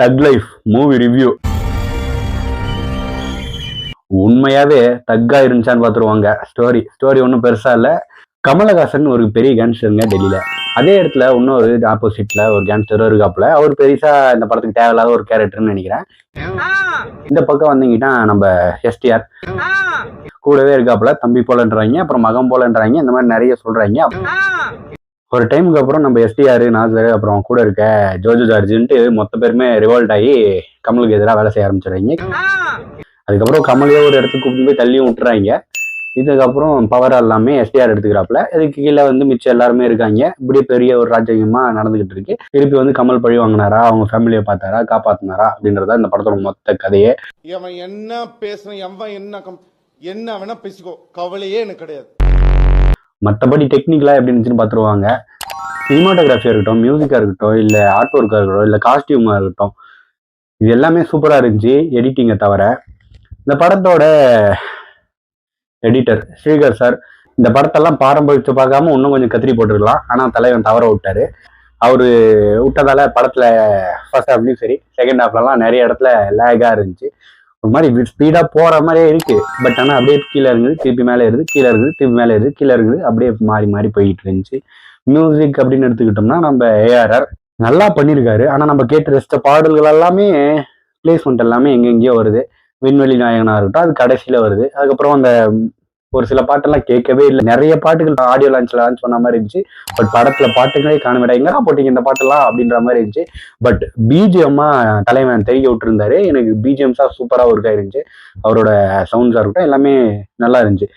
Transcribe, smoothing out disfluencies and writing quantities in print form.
தக் life movie review. உண்மையாவே தக்கா இருந்துச்சான்னு பாத்துருவாங்க. ஸ்டோரி ஒன்றும் பெருசா இல்ல. கமலஹாசன் ஒரு பெரிய கேங்ஸ்டருங்க டெல்லியில. அதே இடத்துல இன்னொரு ஆப்போசிட்ல ஒரு கேங்ஸ்டரும் இருக்காப்புல. அவர் பெருசா இந்த படத்துக்கு தேவையில்லாத ஒரு கேரக்டர்னு நினைக்கிறேன். இந்த பக்கம் வந்தீங்கன்னா நம்ம எஸ்டிஆர் கூடவே இருக்காப்புல. தம்பி போலன்றாங்க, அப்புறம் மகன் போலன்றாங்க, இந்த மாதிரி நிறைய சொல்றாங்க. ஒரு டைமுக்கு அப்புறம் நம்ம எஸ்டிஆர், நாசர், அப்புறம் கூட இருக்க ஜோஜோ ஜார்ஜ்ன்ட்டு மொத்த பேருமே ரிவால்ட் ஆகி கமலுக்கு எதிராக வேலை செய்ய ஆரம்பிச்சிடுறாங்க. அதுக்கப்புறம் கமலையே ஒரு இடத்துக்கு கூப்பிட்டு போய் தள்ளியும் விட்டுறாங்க. இதுக்கப்புறம் பவர் எல்லாமே எஸ்டிஆர் எடுத்துக்கிறாப்புல. இதுக்கு கீழே வந்து மிச்சம் எல்லாருமே இருக்காங்க. இப்படி பெரிய ஒரு ராஜ்யமா நடந்துகிட்டு இருக்கு. திருப்பி வந்து கமல் பழி வாங்கினாரா, அவங்க ஃபேமிலியை பார்த்தாரா, காப்பாத்தினாரா அப்படின்றத இந்த படத்தோட மொத்த கதையே. அவன் என்ன பேசுறான், என்ன வேணா பேசிக்கோ, கவலையே எனக்கு கிடையாது. மற்றபடி டெக்னிக்கலா எப்படி இருந்துச்சுன்னு பார்த்துருவாங்க. சினிமாட்டோகிராஃபியா இருக்கட்டும், மியூசிக்கா இருக்கட்டும், இல்ல ஆர்ட் ஒர்க்கா இருக்கட்டும், இல்ல காஸ்டியூமா இருக்கட்டும், இது எல்லாமே சூப்பரா இருந்துச்சு எடிட்டிங்கை தவிர. இந்த படத்தோட எடிட்டர் ஸ்ரீகர் சார் இந்த படத்தெல்லாம் பாரம்பரிச்சு பார்க்காம இன்னும் கொஞ்சம் கத்திரி போட்டுருக்கலாம். ஆனா தலைவன் தவற விட்டாரு. அவரு விட்டதால படத்துல ஃபர்ஸ்ட் ஹாஃப்லயும் சரி செகண்ட் ஹாஃப்லாம் நிறைய இடத்துல லேகா இருந்துச்சு. ஒரு மாதிரி ஸ்பீடா போற மாதிரியே இருக்கு. பட் ஆனா அப்படியே கீழே இருக்குது, திருப்பி மேலே இருக்குது, கீழே இருக்குது, திருப்பி மேலே இருக்குது, கீழே இருக்குது, அப்படியே மாறி மாறி போயிட்டு இருந்துச்சு. மியூசிக் அப்படின்னு எடுத்துக்கிட்டோம்னா நம்ம ஏஆர்ஆர் நல்லா பண்ணியிருக்காரு. ஆனா நம்ம கேட்டு ரசித்த பாடல்கள் எல்லாமே பிளேஸ்மெண்ட் எல்லாமே எங்கெங்கேயோ வருது. விண்வெளி நாயகனா இருக்கட்டும், அது கடைசியில வருது. அதுக்கப்புறம் அந்த ஒரு சில பாட்டெல்லாம் கேட்கவே இல்லை. நிறைய பாட்டுகள் ஆடியோ லான்ச் பண்ண மாதிரி இருந்துச்சு. பட் படத்துல பாட்டுகளே காணவிட எங்கடா போட்டீங்க இந்த பாட்டெல்லாம் அப்படின்ற மாதிரி இருந்துச்சு. பட் பிஜிஎம்மா தலைவன் தெரிய விட்டுருந்தாரு. எனக்கு பிஜிஎம்ஸா சூப்பரா ஒர்க் ஆயிருந்துச்சு. அவரோட சவுண்ட்ஸா இருக்கட்டும் எல்லாமே நல்லா இருந்துச்சு.